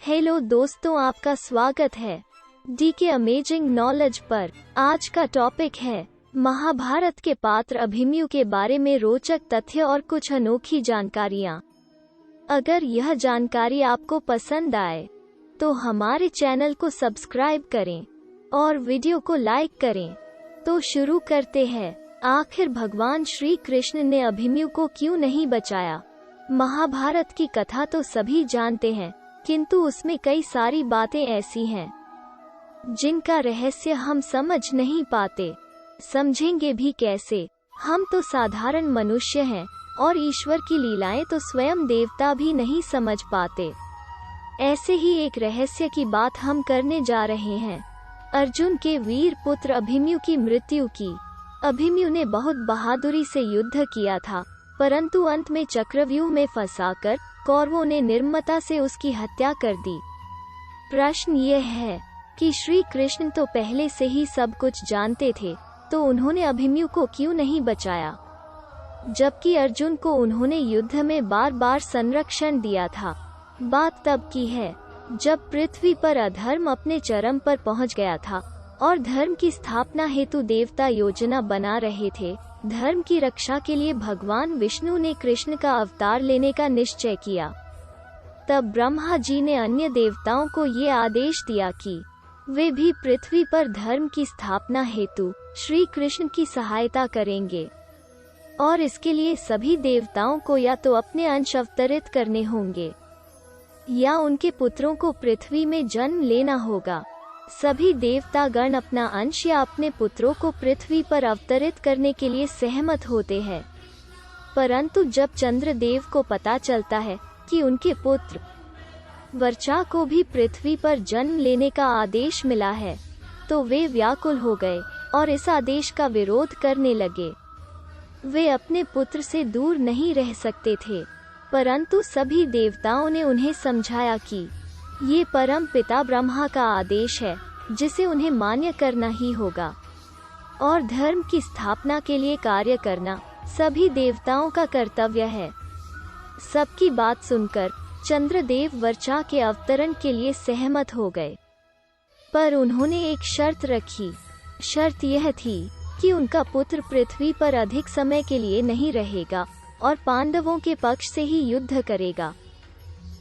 Hello दोस्तों, आपका स्वागत है डी के अमेजिंग नॉलेज पर। आज का टॉपिक है महाभारत के पात्र अभिमन्यु के बारे में रोचक तथ्य और कुछ अनोखी जानकारियाँ। अगर यह जानकारी आपको पसंद आए तो हमारे चैनल को सब्सक्राइब करें और वीडियो को लाइक करें। तो शुरू करते हैं। आखिर भगवान श्री कृष्ण ने अभिमन्यु को क्यों नहीं बचाया? महाभारत की कथा तो सभी जानते हैं, किंतु उसमें कई सारी बातें ऐसी हैं जिनका रहस्य हम समझ नहीं पाते। समझेंगे भी कैसे? हम तो साधारण मनुष्य हैं और ईश्वर की लीलाएं तो स्वयं देवता भी नहीं समझ पाते। ऐसे ही एक रहस्य की बात हम करने जा रहे हैं। अर्जुन के वीर पुत्र अभिमन्यु की मृत्यु की। अभिमन्यु ने बहुत बहादुरी से युद्ध किया था, परंतु अंत में चक्रव्यूह में फंसाकर कौरवों ने निर्ममता से उसकी हत्या कर दी। प्रश्न ये है कि श्री कृष्ण तो पहले से ही सब कुछ जानते थे, तो उन्होंने अभिमन्यु को क्यों नहीं बचाया, जबकि अर्जुन को उन्होंने युद्ध में बार बार संरक्षण दिया था। बात तब की है जब पृथ्वी पर अधर्म अपने चरम पर पहुंच गया था और धर्म की स्थापना हेतु देवता योजना बना रहे थे। धर्म की रक्षा के लिए भगवान विष्णु ने कृष्ण का अवतार लेने का निश्चय किया। तब ब्रह्मा जी ने अन्य देवताओं को ये आदेश दिया कि वे भी पृथ्वी पर धर्म की स्थापना हेतु श्री कृष्ण की सहायता करेंगे, और इसके लिए सभी देवताओं को या तो अपने अंश अवतरित करने होंगे या उनके पुत्रों को पृथ्वी में जन्म लेना होगा। सभी देवतागण अपना अंश या अपने पुत्रों को पृथ्वी पर अवतरित करने के लिए सहमत होते हैं, परंतु जब चंद्रदेव को पता चलता है कि उनके पुत्र वर्चा को भी पृथ्वी पर जन्म लेने का आदेश मिला है, तो वे व्याकुल हो गए और इस आदेश का विरोध करने लगे। वे अपने पुत्र से दूर नहीं रह सकते थे, परंतु सभी देवताओं ने उन्हें समझाया कि ये परम पिता ब्रह्मा का आदेश है, जिसे उन्हें मान्य करना ही होगा, और धर्म की स्थापना के लिए कार्य करना सभी देवताओं का कर्तव्य है। सबकी बात सुनकर चंद्रदेव वर्चा के अवतरण के लिए सहमत हो गए, पर उन्होंने एक शर्त रखी। शर्त यह थी कि उनका पुत्र पृथ्वी पर अधिक समय के लिए नहीं रहेगा और पांडवों के पक्ष से ही युद्ध करेगा।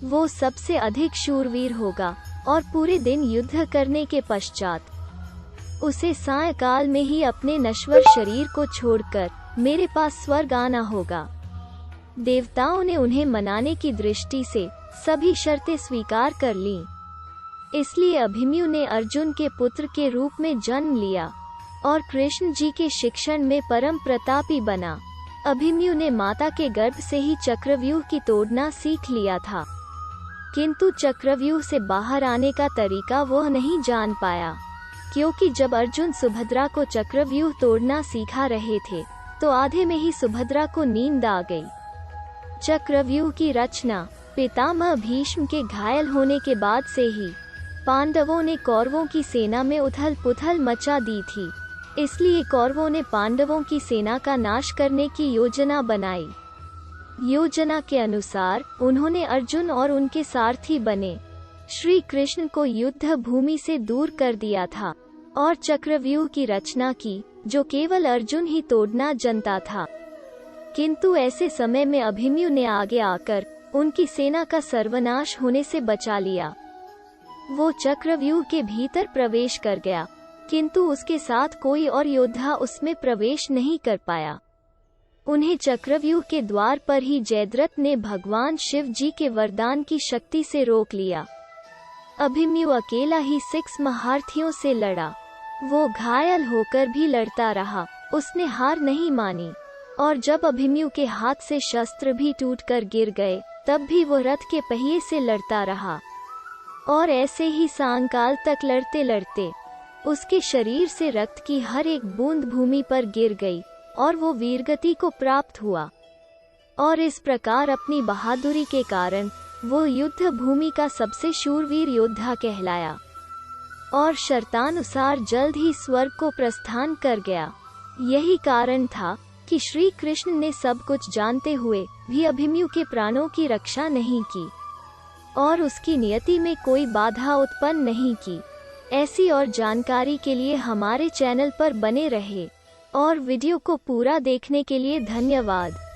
वो सबसे अधिक शूरवीर होगा और पूरे दिन युद्ध करने के पश्चात उसे सायंकाल में ही अपने नश्वर शरीर को छोड़कर मेरे पास स्वर्ग आना होगा। देवताओं ने उन्हें मनाने की दृष्टि से सभी शर्तें स्वीकार कर लीं। इसलिए अभिमन्यु ने अर्जुन के पुत्र के रूप में जन्म लिया और कृष्ण जी के शिक्षण में परम प्रतापी बना। अभिमन्यु ने माता के गर्भ से ही चक्रव्यूह की तोड़ना सीख लिया था, किंतु चक्रव्यूह से बाहर आने का तरीका वह नहीं जान पाया, क्योंकि जब अर्जुन सुभद्रा को चक्रव्यूह तोड़ना सिखा रहे थे तो आधे में ही सुभद्रा को नींद आ गई। चक्रव्यूह की रचना पितामह भीष्म के घायल होने के बाद से ही पांडवों ने कौरवों की सेना में उथल पुथल मचा दी थी। इसलिए कौरवों ने पांडवों की सेना का नाश करने की योजना बनाई। योजना के अनुसार उन्होंने अर्जुन और उनके सारथी बने श्री कृष्ण को युद्ध भूमि से दूर कर दिया था और चक्रव्यूह की रचना की, जो केवल अर्जुन ही तोड़ना जानता था। किंतु ऐसे समय में अभिमन्यु ने आगे आकर उनकी सेना का सर्वनाश होने से बचा लिया। वो चक्रव्यूह के भीतर प्रवेश कर गया, किंतु उसके साथ कोई और योद्धा उसमें प्रवेश नहीं कर पाया। उन्हें चक्रव्यूह के द्वार पर ही जयद्रथ ने भगवान शिव जी के वरदान की शक्ति से रोक लिया। अभिमन्यु अकेला ही 6 महारथियों से लड़ा। वो घायल होकर भी लड़ता रहा, उसने हार नहीं मानी, और जब अभिमन्यु के हाथ से शस्त्र भी टूटकर गिर गए, तब भी वो रथ के पहिए से लड़ता रहा। और ऐसे ही सायंकाल तक लड़ते लड़ते उसके शरीर से रक्त की हर एक बूंद भूमि पर गिर गई और वो वीरगति को प्राप्त हुआ। और इस प्रकार अपनी बहादुरी के कारण वो युद्ध भूमि का सबसे शूरवीर योद्धा कहलाया और शर्तानुसार जल्द ही स्वर्ग को प्रस्थान कर गया। यही कारण था कि श्री कृष्ण ने सब कुछ जानते हुए भी अभिमन्यु के प्राणों की रक्षा नहीं की। और उसकी नियति में कोई बाधा उत्पन्न नहीं की। ऐसी और जानकारी के लिए हमारे चैनल पर बने रहे और वीडियो को पूरा देखने के लिए धन्यवाद।